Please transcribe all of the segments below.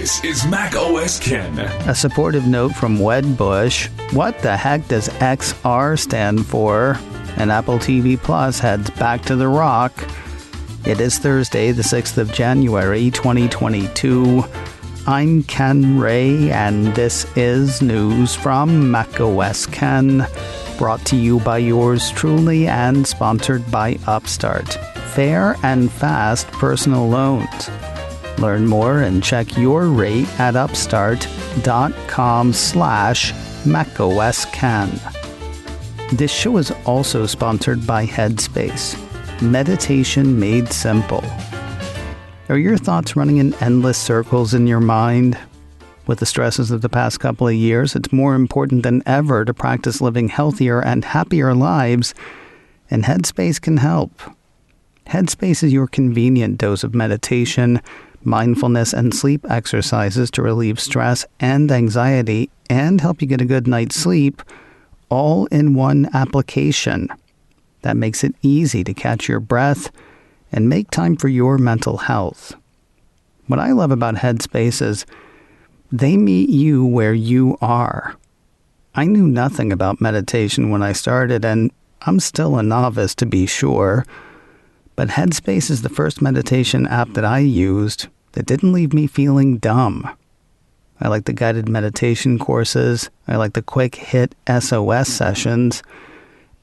This is Mac OS Ken. A supportive note from Wedbush. What the heck does XR stand for? And Apple TV Plus heads back to the rock. It is Thursday, the 6th of January, 2022. I'm Ken Ray, and this is news from Mac OS Ken, brought to you by yours truly and sponsored by Upstart. Fair and fast personal loans. Learn more and check your rate at upstart.com/macoscan. This show is also sponsored by Headspace. Meditation made simple. Are your thoughts running in endless circles in your mind? With the stresses of the past couple of years, it's more important than ever to practice living healthier and happier lives, and Headspace can help. Headspace is your convenient dose of meditation, mindfulness, and sleep exercises to relieve stress and anxiety and help you get a good night's sleep, all in one application. That makes it easy to catch your breath and make time for your mental health. What I love about Headspace is they meet you where you are. I knew nothing about meditation when I started, and I'm still a novice to be sure. But Headspace is the first meditation app that I used that didn't leave me feeling dumb. I like the guided meditation courses, I like the quick hit SOS sessions,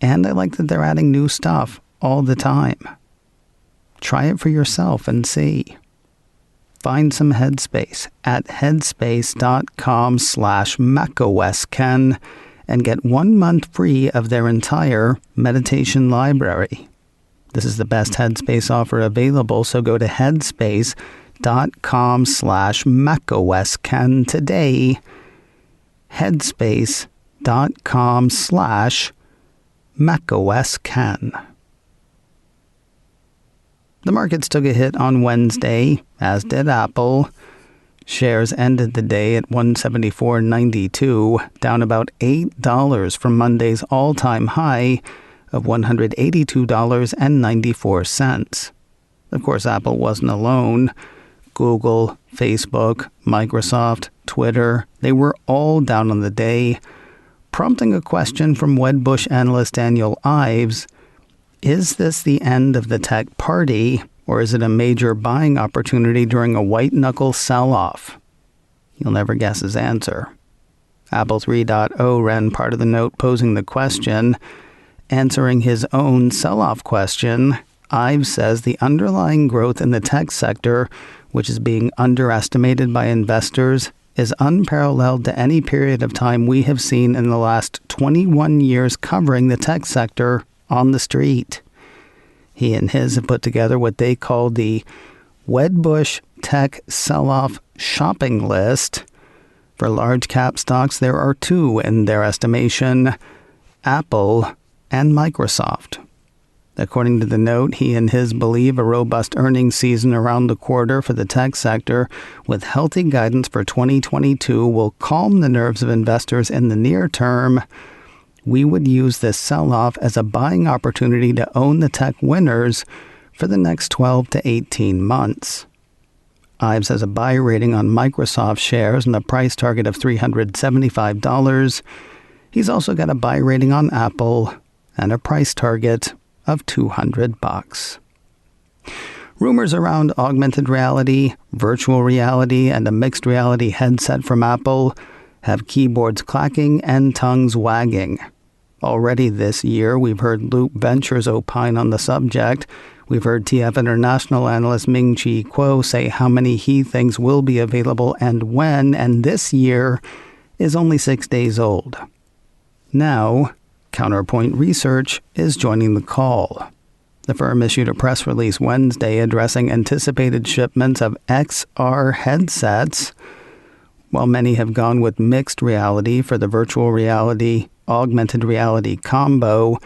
and I like that they're adding new stuff all the time. Try it for yourself and see. Find some Headspace at headspace.com/macosken and get 1 month free of their entire meditation library. This is the best Headspace offer available, so go to headspace.com/macosken today. headspace.com/macosken. The markets took a hit on Wednesday, as did Apple. Shares ended the day at $174.92, down about $8 from Monday's all-time high of $182.94. Of course, Apple wasn't alone. Google, Facebook, Microsoft, Twitter, they were all down on the day, prompting a question from Wedbush analyst Daniel Ives. Is this the end of the tech party, or is it a major buying opportunity during a white-knuckle sell-off? You'll never guess his answer. Apple 3.0 ran part of the note posing the question. Answering his own sell-off question, Ives says the underlying growth in the tech sector, which is being underestimated by investors, is unparalleled to any period of time we have seen in the last 21 years covering the tech sector on the street. He and his have put together what they call the Wedbush Tech Sell-Off Shopping List. For large cap stocks, there are two in their estimation: Apple and Microsoft. According to the note, he and his believe a robust earnings season around the quarter for the tech sector with healthy guidance for 2022 will calm the nerves of investors in the near term. We would use this sell-off as a buying opportunity to own the tech winners for the next 12 to 18 months. Ives has a buy rating on Microsoft shares and a price target of $375. He's also got a buy rating on Apple and a price target of $200. Rumors around augmented reality, virtual reality, and a mixed reality headset from Apple have keyboards clacking and tongues wagging. Already this year, we've heard Loop Ventures opine on the subject. We've heard TF International analyst Ming-Chi Kuo say how many he thinks will be available and when, and this year is only 6 days old. Now, Counterpoint Research is joining the call. The firm issued a press release Wednesday addressing anticipated shipments of XR headsets. While many have gone with mixed reality for the virtual reality, augmented reality combo,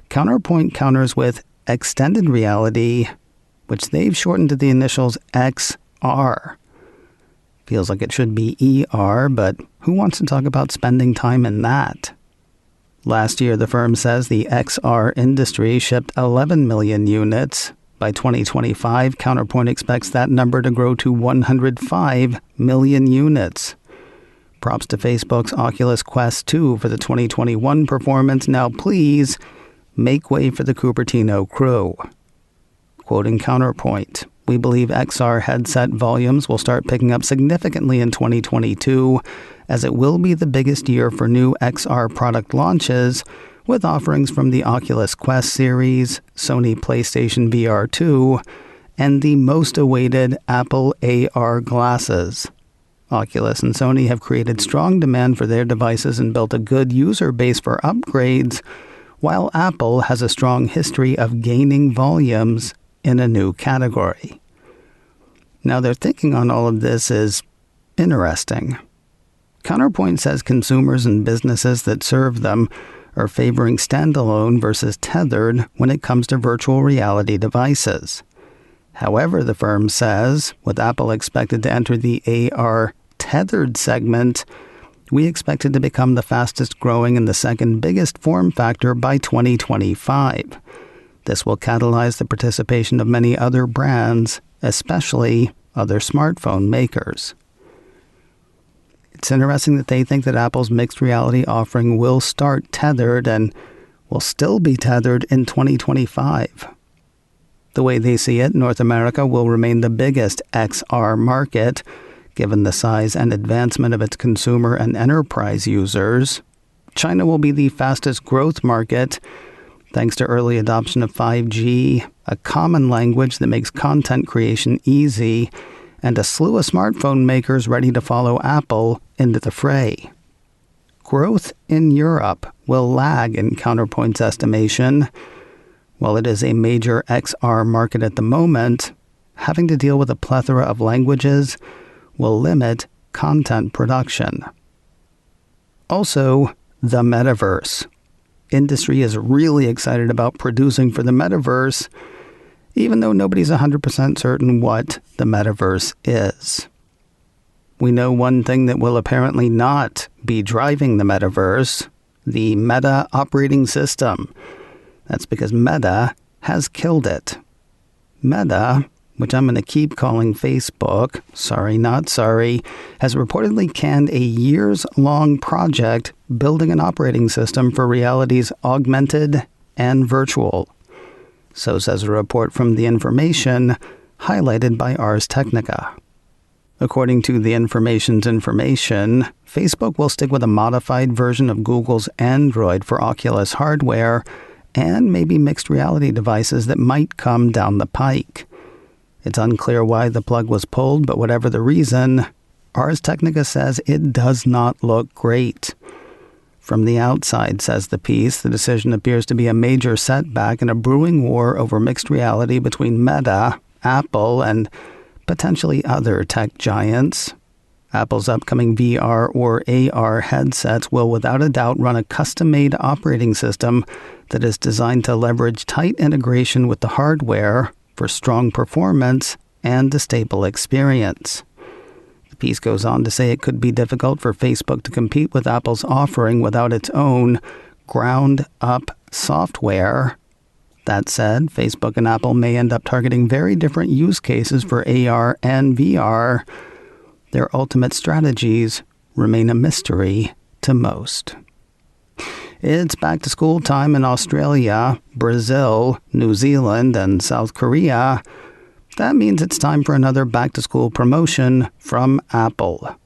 Counterpoint counters with extended reality, which they've shortened to the initials XR. Feels like it should be ER, but who wants to talk about spending time in that? Last year, the firm says the XR industry shipped 11 million units. By 2025, Counterpoint expects that number to grow to 105 million units. Props to Facebook's Oculus Quest 2 for the 2021 performance. Now please make way for the Cupertino crew. Quoting Counterpoint, we believe XR headset volumes will start picking up significantly in 2022, as it will be the biggest year for new XR product launches, with offerings from the Oculus Quest series, Sony PlayStation VR 2, and the most awaited Apple AR glasses. Oculus and Sony have created strong demand for their devices and built a good user base for upgrades, while Apple has a strong history of gaining volumes in a new category. Now, their thinking on all of this is interesting. Counterpoint says consumers and businesses that serve them are favoring standalone versus tethered when it comes to virtual reality devices. However, the firm says, with Apple expected to enter the AR tethered segment, we expect it to become the fastest growing and the second biggest form factor by 2025. This will catalyze the participation of many other brands, especially other smartphone makers. It's interesting that they think that Apple's mixed reality offering will start tethered and will still be tethered in 2025. The way they see it, North America will remain the biggest XR market, given the size and advancement of its consumer and enterprise users. China will be the fastest growth market, thanks to early adoption of 5G, a common language that makes content creation easy, and a slew of smartphone makers ready to follow Apple into the fray. Growth in Europe will lag in Counterpoint's estimation. While it is a major XR market at the moment, having to deal with a plethora of languages will limit content production. Also, the metaverse. Industry is really excited about producing for the metaverse, even though nobody's 100% certain what the metaverse is. We know one thing that will apparently not be driving the metaverse: the Meta operating system. That's because Meta has killed it. Meta, which I'm going to keep calling Facebook, sorry not sorry, has reportedly canned a years-long project building an operating system for realities augmented and virtual. So says a report from The Information, highlighted by Ars Technica. According to The Information's information, Facebook will stick with a modified version of Google's Android for Oculus hardware and maybe mixed reality devices that might come down the pike. It's unclear why the plug was pulled, but whatever the reason, Ars Technica says it does not look great. From the outside, says the piece, the decision appears to be a major setback in a brewing war over mixed reality between Meta, Apple, and potentially other tech giants. Apple's upcoming VR or AR headsets will without a doubt run a custom-made operating system that is designed to leverage tight integration with the hardware for strong performance and a stable experience. The piece goes on to say it could be difficult for Facebook to compete with Apple's offering without its own ground-up software. That said, Facebook and Apple may end up targeting very different use cases for AR and VR. Their ultimate strategies remain a mystery to most. It's back-to-school time in Australia, Brazil, New Zealand, and South Korea. That means it's time for another back-to-school promotion from Apple.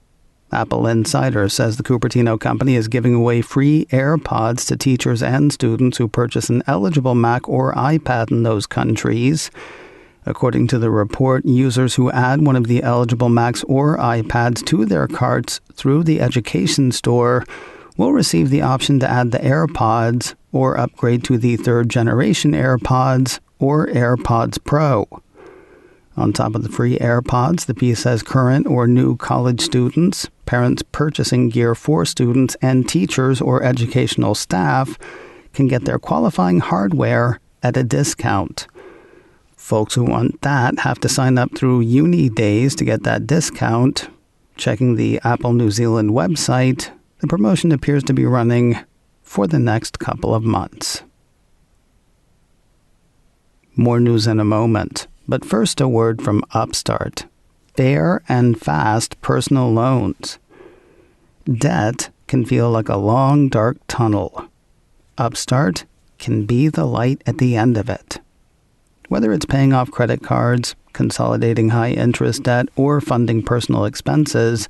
Apple Insider says the Cupertino company is giving away free AirPods to teachers and students who purchase an eligible Mac or iPad in those countries. According to the report, users who add one of the eligible Macs or iPads to their carts through the education store will receive the option to add the AirPods or upgrade to the third-generation AirPods or AirPods Pro. On top of the free AirPods, the piece says current or new college students, parents purchasing gear for students, and teachers or educational staff can get their qualifying hardware at a discount. Folks who want that have to sign up through Uni Days to get that discount. Checking the Apple New Zealand website, the promotion appears to be running for the next couple of months. More news in a moment. But first, a word from Upstart. Fair and fast personal loans. Debt can feel like a long, dark tunnel. Upstart can be the light at the end of it. Whether it's paying off credit cards, consolidating high-interest debt, or funding personal expenses,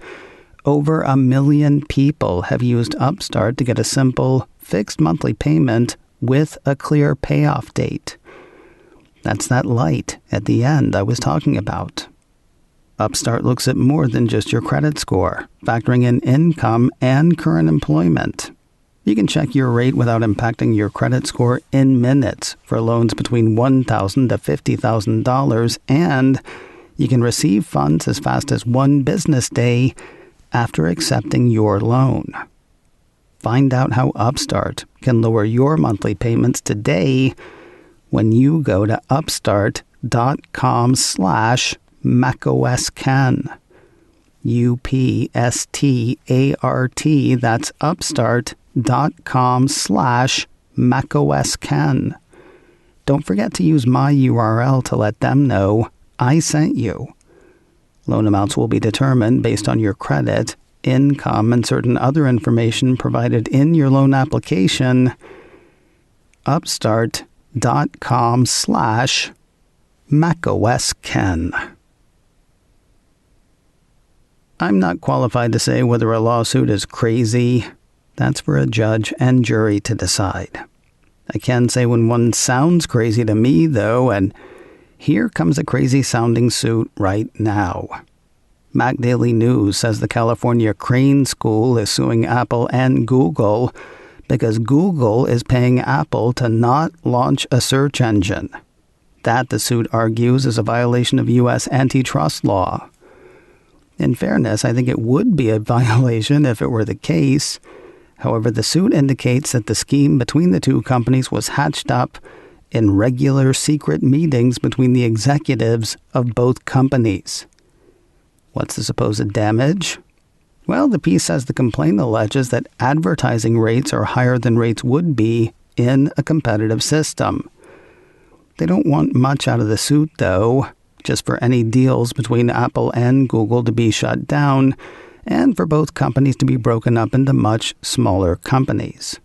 over 1 million people have used Upstart to get a simple, fixed monthly payment with a clear payoff date. That's that light at the end I was talking about. Upstart looks at more than just your credit score, factoring in income and current employment. You can check your rate without impacting your credit score in minutes for loans between $1,000 to $50,000, and you can receive funds as fast as 1 business day after accepting your loan. Find out how Upstart can lower your monthly payments today when you go to upstart.com/macOSKen. UPSTART, that's upstart.com/macOSKen. Don't forget to use my URL to let them know I sent you. Loan amounts will be determined based on your credit, income, and certain other information provided in your loan application. Upstart.com/macOSKen. I'm not qualified to say whether a lawsuit is crazy. That's for a judge and jury to decide. I can say when one sounds crazy to me, though, and here comes a crazy-sounding suit right now. Mac Daily News says the California Crane School is suing Apple and Google because Google is paying Apple to not launch a search engine. That, the suit argues, is a violation of U.S. antitrust law. In fairness, I think it would be a violation if it were the case. However, the suit indicates that the scheme between the two companies was hatched up in regular secret meetings between the executives of both companies. What's the supposed damage? Well, the piece says the complaint alleges that advertising rates are higher than rates would be in a competitive system. They don't want much out of the suit, though, just for any deals between Apple and Google to be shut down, and for both companies to be broken up into much smaller companies.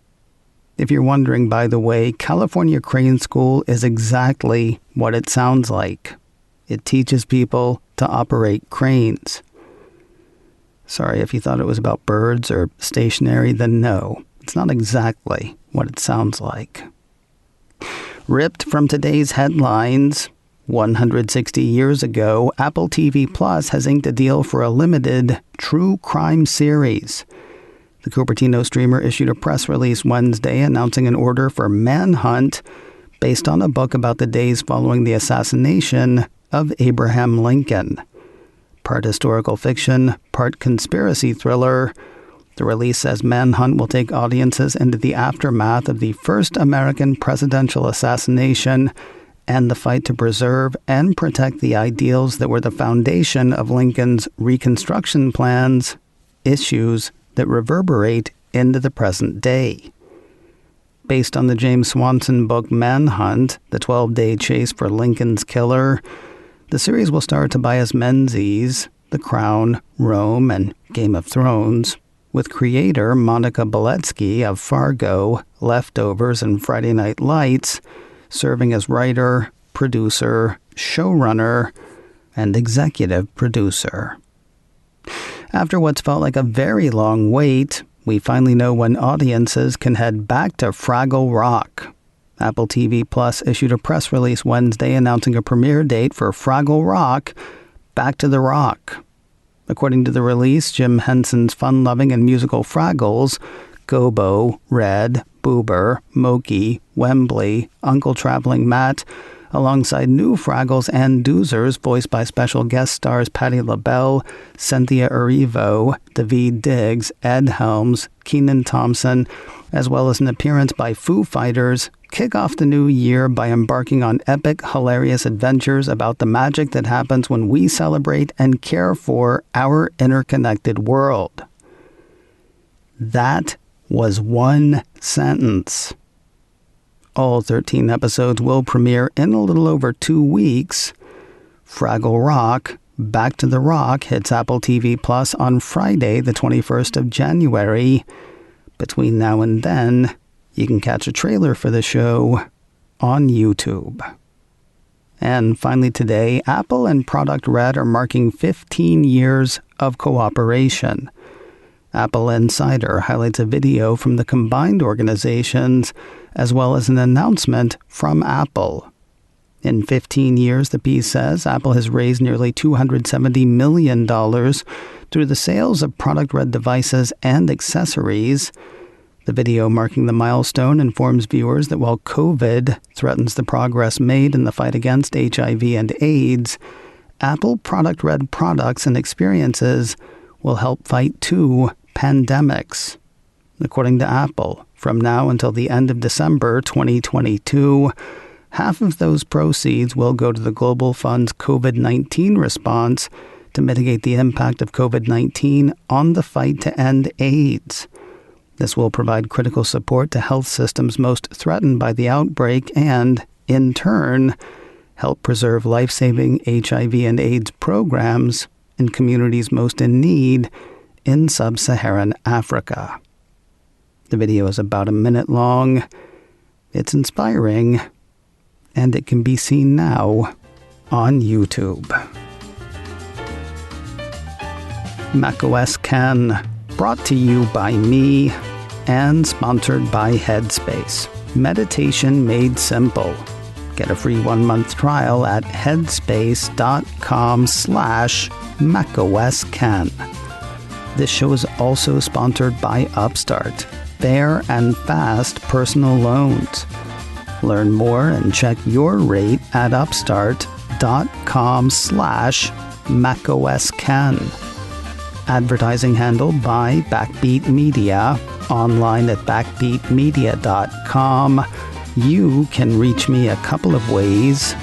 If you're wondering, by the way, California Crane School is exactly what it sounds like. It teaches people to operate cranes. Sorry if you thought it was about birds or stationery, then no, it's not exactly what it sounds like. Ripped from today's headlines, 160 years ago, Apple TV Plus has inked a deal for a limited true crime series. The Cupertino streamer issued a press release Wednesday announcing an order for Manhunt based on a book about the days following the assassination of Abraham Lincoln. Part historical fiction, part conspiracy thriller, the release says Manhunt will take audiences into the aftermath of the first American presidential assassination and the fight to preserve and protect the ideals that were the foundation of Lincoln's Reconstruction plans, issues that reverberate into the present day. Based on the James Swanson book Manhunt, the 12-day chase for Lincoln's killer, the series will star Tobias Menzies, The Crown, Rome, and Game of Thrones, with creator Monica Beletsky of Fargo, Leftovers, and Friday Night Lights serving as writer, producer, showrunner, and executive producer. After what's felt like a very long wait, we finally know when audiences can head back to Fraggle Rock. Apple TV Plus issued a press release Wednesday announcing a premiere date for Fraggle Rock, Back to the Rock. According to the release, Jim Henson's fun-loving and musical Fraggles, Gobo, Red, Boober, Moki, Wembley, Uncle Traveling Matt, alongside new Fraggles and Doozers voiced by special guest stars Patti LaBelle, Cynthia Erivo, Daveed Diggs, Ed Helms, Kenan Thompson, as well as an appearance by Foo Fighters, kick off the new year by embarking on epic, hilarious adventures about the magic that happens when we celebrate and care for our interconnected world. That was one sentence. All 13 episodes will premiere in a little over 2 weeks. Fraggle Rock, Back to the Rock hits Apple TV Plus on Friday, the 21st of January. Between now and then, you can catch a trailer for the show on YouTube. And finally today, Apple and Product Red are marking 15 years of cooperation. Apple Insider highlights a video from the combined organizations, as well as an announcement from Apple. In 15 years, the piece says, Apple has raised nearly $270 million through the sales of Product Red devices and accessories. The video marking the milestone informs viewers that while COVID threatens the progress made in the fight against HIV and AIDS, Apple Product Red products and experiences will help fight 2 pandemics. According to Apple, from now until the end of December 2022, half of those proceeds will go to the Global Fund's COVID-19 response to mitigate the impact of COVID-19 on the fight to end AIDS. This will provide critical support to health systems most threatened by the outbreak and, in turn, help preserve life-saving HIV and AIDS programs in communities most in need in sub-Saharan Africa. The video is about a minute long. It's inspiring, and it can be seen now on YouTube. macOS Ken, brought to you by me and sponsored by Headspace. Meditation made simple. Get a free 1-month trial at headspace.com/macOSKen. This show is also sponsored by Upstart, fair and fast personal loans. Learn more and check your rate at upstart.com/macOSKen. Advertising handled by Backbeat Media, online at backbeatmedia.com. You can reach me a couple of ways.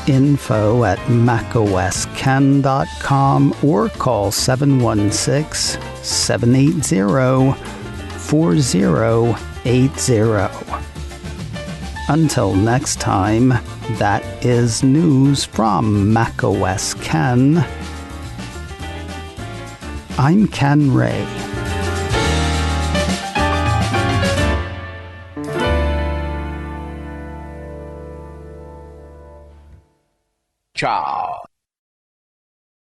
info@macosken.com or call 716-780-4080. Until next time, that is news from macOS Ken. I'm Ken Ray. Ciao.